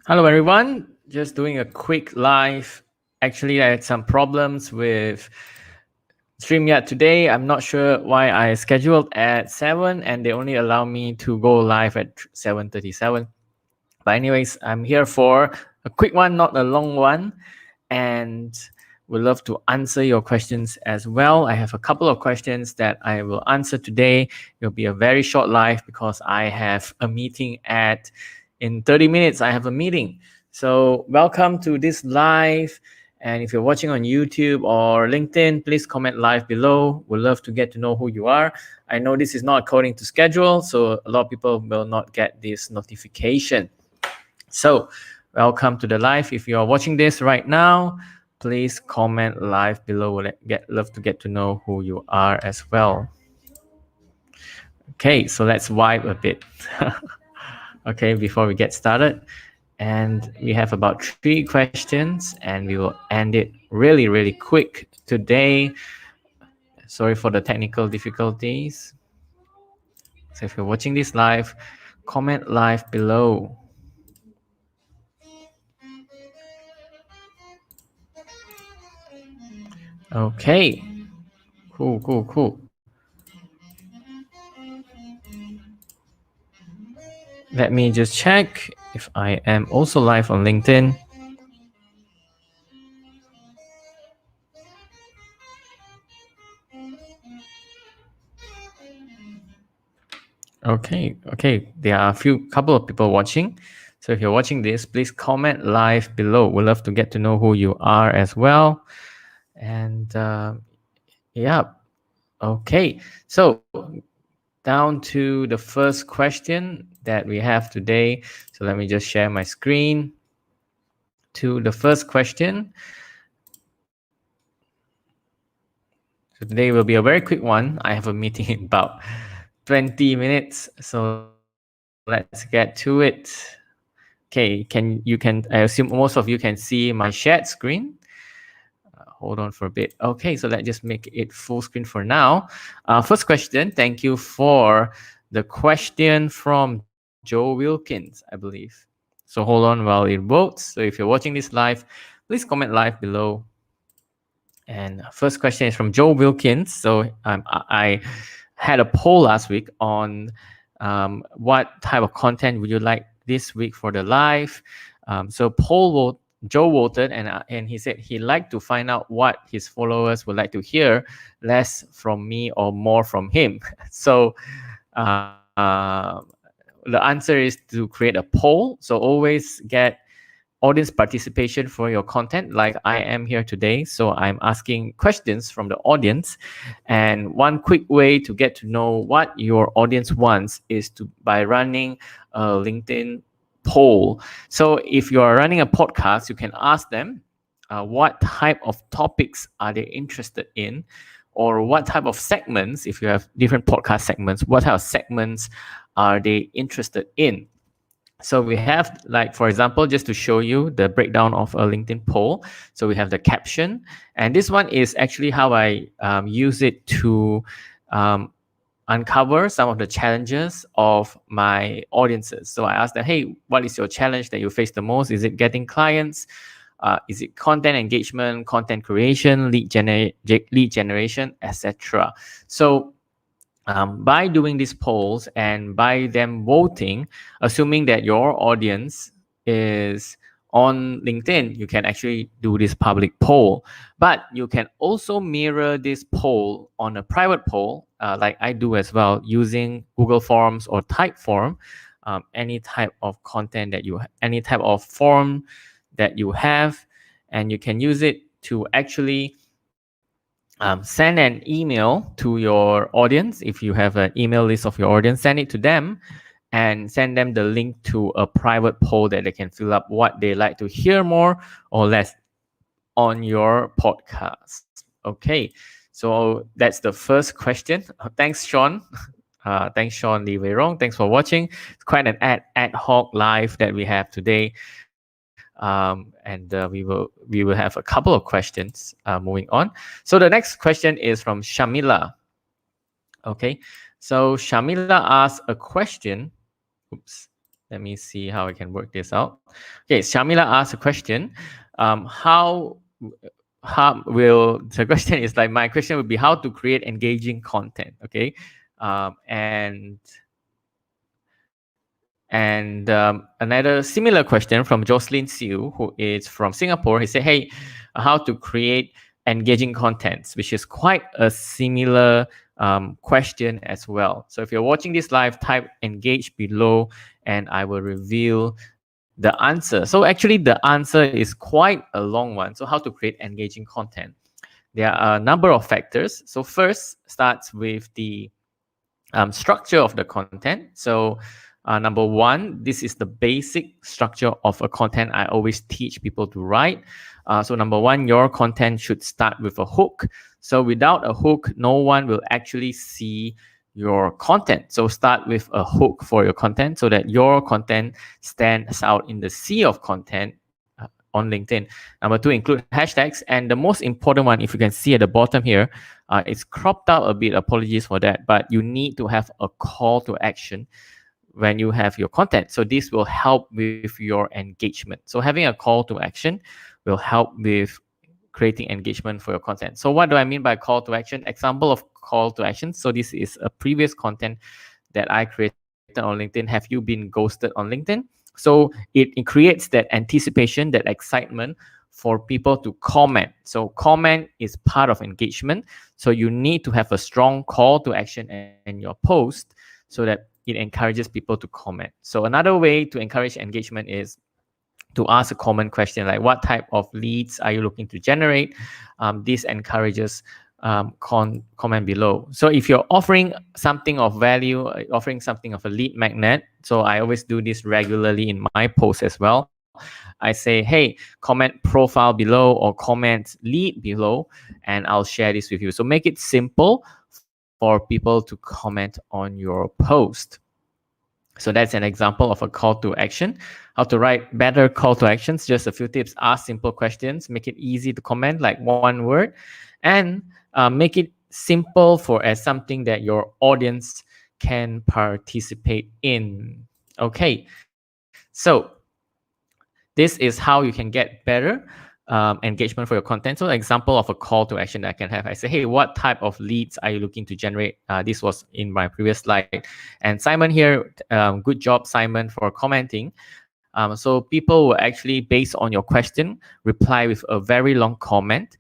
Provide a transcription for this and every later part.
Hello, everyone. Just doing a quick live. Actually, I had some problems with StreamYard today. I'm not sure why I scheduled at 7 and they only allow me to go live at 7:37. But anyways, I'm here for a quick one, not a long one. And would love to answer your questions as well. I have a couple of questions that I will answer today. It'll be a very short live because I have a meeting in 30 minutes. I have a meeting. So welcome to this live. And if you're watching on YouTube or LinkedIn, please comment live below. We'd love to get to know who you are. I know this is not according to schedule, so a lot of people will not get this notification. So welcome to the live. If you are watching this right now, please comment live below. We'll love to get to know who you are as well. Okay, so let's vibe a bit. Okay, before we get started. And we have about 3 questions and we will end it really, really quick today. Sorry for the technical difficulties. So if you're watching this live, comment live below. Okay, cool. Let me just check if I am also live on LinkedIn. Okay. There are couple of people watching. So if you're watching this, please comment live below. We'd love to get to know who you are as well. And yeah. Okay. So down to the first question that we have today. So let me just share my screen to the first question. So today will be a very quick one. I have a meeting in about 20 minutes. So let's get to it. Okay, I assume most of you can see my shared screen. Hold on for a bit. Okay, so let's just make it full screen for now. First question, thank you for the question from Joe Wilkins, I believe. So hold on while it votes. So if you're watching this live, please comment live below. And first question is from Joe Wilkins. So I had a poll last week on what type of content would you like this week for the live. So Joe voted and he said he'd like to find out what his followers would like to hear, less from me or more from him. So the answer is to create a poll. So always get audience participation for your content like I am here today. So I'm asking questions from the audience. And one quick way to get to know what your audience wants is by running a LinkedIn poll. So if you are running a podcast, you can ask them what type of topics are they interested in, or what type of segments, if you have different podcast segments, what type of segments are they interested in. So we have, like, for example, just to show you the breakdown of a LinkedIn poll. So we have the caption, and this one is actually how I use it to uncover some of the challenges of my audiences. So I ask them, hey, what is your challenge that you face the most? Is it getting clients? Is it content engagement, content creation, lead generation, etc.? So by doing these polls and by them voting, assuming that your audience is on LinkedIn, you can actually do this public poll. But you can also mirror this poll on a private poll, like I do as well, using Google Forms or Typeform. Any type of content any type of form that you have, and you can use it to actually send an email to your audience. If you have an email list of your audience, send it to them and send them the link to a private poll that they can fill up what they like to hear more or less on your podcast. Okay, so that's the first question. Thanks, Sean. Thanks, Sean Lee Wei Rong. Thanks for watching. It's quite an ad hoc live that we have today. And we will have a couple of questions moving on. So the next question is from Shamila. Okay, so Shamila asked a question. Oops. Let me see how I can work this out. Okay, Shamila asked a question. How will the question is like my question would be how to create engaging content. Okay, and another similar question from Jocelyn Siu, who is from Singapore. He said, hey, how to create engaging contents, which is quite a similar question as well. So if you're watching this live, type engage below and I will reveal the answer. So actually the answer is quite a long one. So how to create engaging content? There are a number of factors. So first starts with the structure of the content. So number one, this is the basic structure of a content I always teach people to write. So number one, your content should start with a hook. So without a hook, no one will actually see your content. So start with a hook for your content so that your content stands out in the sea of content on LinkedIn. Number two, include hashtags. And the most important one, if you can see at the bottom here, it's cropped out a bit. Apologies for that. But you need to have a call to action when you have your content. So this will help with your engagement. So having a call to action will help with creating engagement for your content. So what do I mean by call to action? Example of call to action. So this is a previous content that I created on LinkedIn. Have you been ghosted on LinkedIn? So it creates that anticipation, that excitement for people to comment. So comment is part of engagement. So you need to have a strong call to action in your post so that it encourages people to comment. So another way to encourage engagement is to ask a common question like what type of leads are you looking to generate? This encourages comment below. So if you're offering something of value, offering something of a lead magnet, so I always do this regularly in my posts as well. I say, hey, comment profile below or comment lead below, and I'll share this with you. So make it simple for people to comment on your post. So that's an example of a call to action. How to write better call to actions, just a few tips. Ask simple questions, make it easy to comment, like one word, and make it simple for as something that your audience can participate in. Okay, so this is how you can get better engagement for your content. So example of a call to action that I can have. I say, hey, what type of leads are you looking to generate? This was in my previous slide. And Simon here, good job, Simon, for commenting. So people will actually, based on your question, reply with a very long comment.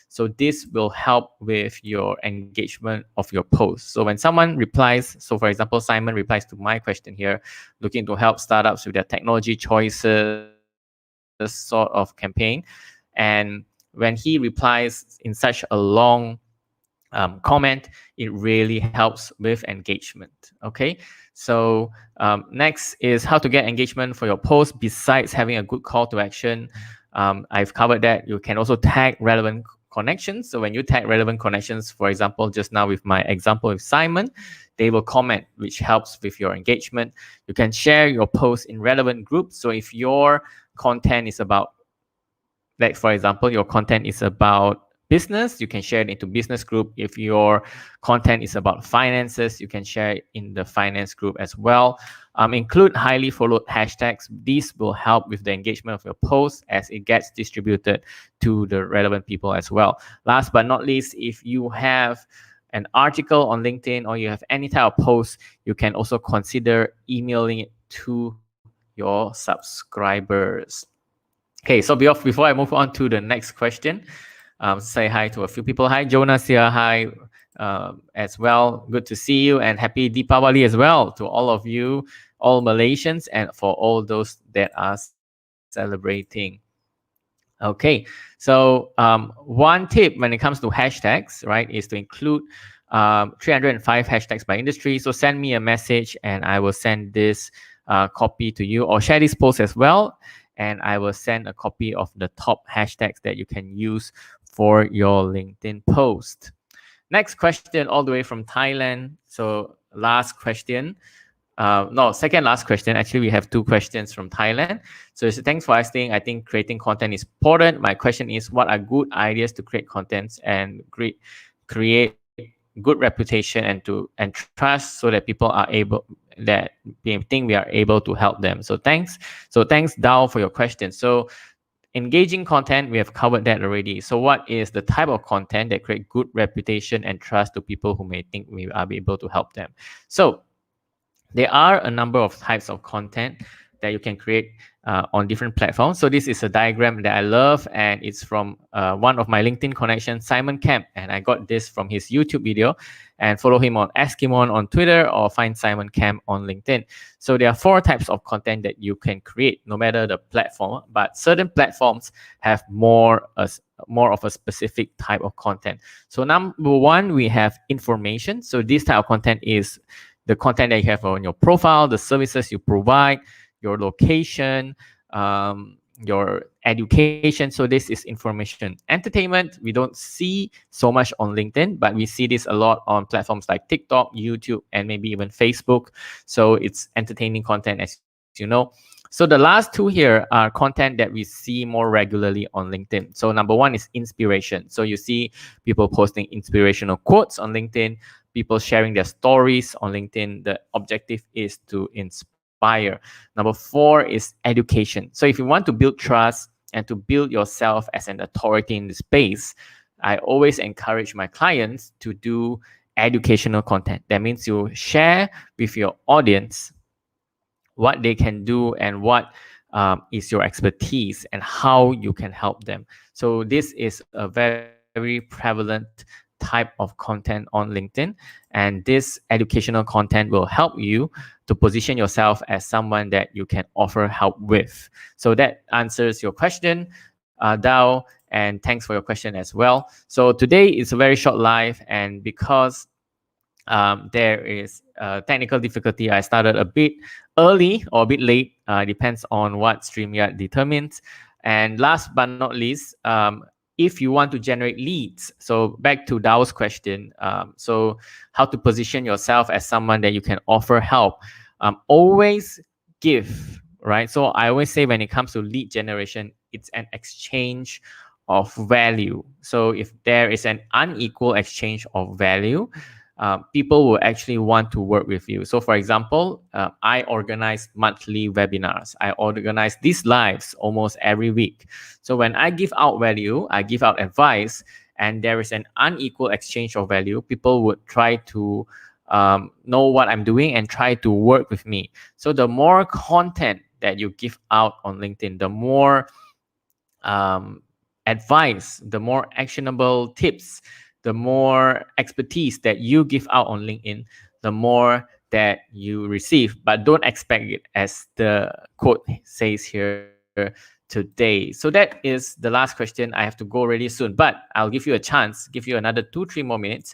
So this will help with your engagement of your post. So when someone replies, so for example, Simon replies to my question here, looking to help startups with their technology choices, sort of campaign. And when he replies in such a long comment, it really helps with engagement. Okay, so next is how to get engagement for your post besides having a good call to action. I've covered that. You can also tag relevant connections. So when you tag relevant connections, for example, just now with my example with Simon, they will comment, which helps with your engagement. You can share your post in relevant groups. So if your content is about, like for example, your content is about business, you can share it into business group. If your content is about finances, you can share it in the finance group as well. Include highly followed hashtags. These will help with the engagement of your post as it gets distributed to the relevant people as well. Last but not least, if you have an article on LinkedIn or you have any type of post, you can also consider emailing it to your subscribers. Okay, so before I move on to the next question, say hi to a few people. Hi, Jonas here. Hi as well. Good to see you, and happy Deepavali as well to all of you, all Malaysians, and for all those that are celebrating. Okay, so one tip when it comes to hashtags, right, is to include 305 hashtags by industry. So send me a message and I will send this copy to you, or share this post as well, and I will send a copy of the top hashtags that you can use for your LinkedIn post. Next question, all the way from Thailand. So last question. Second last question. Actually, we have two questions from Thailand. So thanks for asking. I think creating content is important. My question is, what are good ideas to create contents and create good reputation and trust, so that people are able, that they think we are able to help them. So thanks Dao for your question. So engaging content, we have covered that already. So what is the type of content that create good reputation and trust to people who may think we are able to help them? So there are a number of types of content that you can create on different platforms. So this is a diagram that I love, and it's from one of my LinkedIn connections, Simon Kemp, and I got this from his YouTube video. And follow him on Eskimon on Twitter, or find Simon Kemp on LinkedIn. So there are 4 types of content that you can create, no matter the platform, but certain platforms have more of a specific type of content. So number 1, we have information. So this type of content is the content that you have on your profile, the services you provide, your location, your education. So this is information. Entertainment, we don't see so much on LinkedIn, but we see this a lot on platforms like TikTok, YouTube, and maybe even Facebook. So it's entertaining content, as you know. So the last 2 here are content that we see more regularly on LinkedIn. So number 1 is inspiration. So you see people posting inspirational quotes on LinkedIn, people sharing their stories on LinkedIn. The objective is to inspire. Number 4 is education. So if you want to build trust and to build yourself as an authority in the space, I always encourage my clients to do educational content. That means you share with your audience what they can do and what is your expertise and how you can help them. So this is a very prevalent type of content on LinkedIn, and this educational content will help you to position yourself as someone that you can offer help with. So that answers your question, Dao, and thanks for your question as well. So today is a very short live, and because there is a technical difficulty, I started a bit early or a bit late, depends on what StreamYard determines. And last but not least, if you want to generate leads, so back to Dao's question, so how to position yourself as someone that you can offer help, always give, right? So I always say when it comes to lead generation, it's an exchange of value. So if there is an unequal exchange of value, people will actually want to work with you. So for example, I organize monthly webinars. I organize these lives almost every week. So when I give out value, I give out advice, and there is an unequal exchange of value, people would try to know what I'm doing and try to work with me. So the more content that you give out on LinkedIn, the more advice, the more actionable tips, the more expertise that you give out on LinkedIn, the more that you receive. But don't expect it, as the quote says here today. So that is the last question. I have to go really soon, but I'll give you a chance, give you another 2-3 more minutes.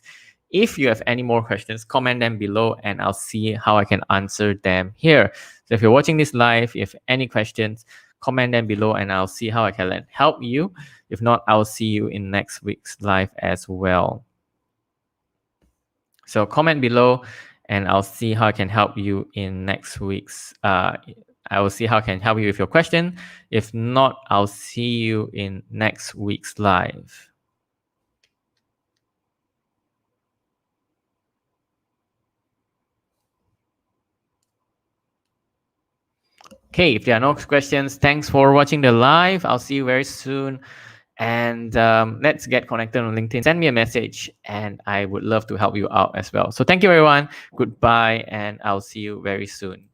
If you have any more questions, comment them below and I'll see how I can answer them here. So if you're watching this live, if you have any questions, comment them below and I'll see how I can help you. If not, I'll see you in next week's live as well. So comment below and I'll see how I can help you in next week's. I will see how I can help you with your question. If not, I'll see you in next week's live. Okay, if there are no questions, thanks for watching the live. I'll see you very soon. And let's get connected on LinkedIn. Send me a message and I would love to help you out as well. So thank you, everyone. Goodbye, and I'll see you very soon.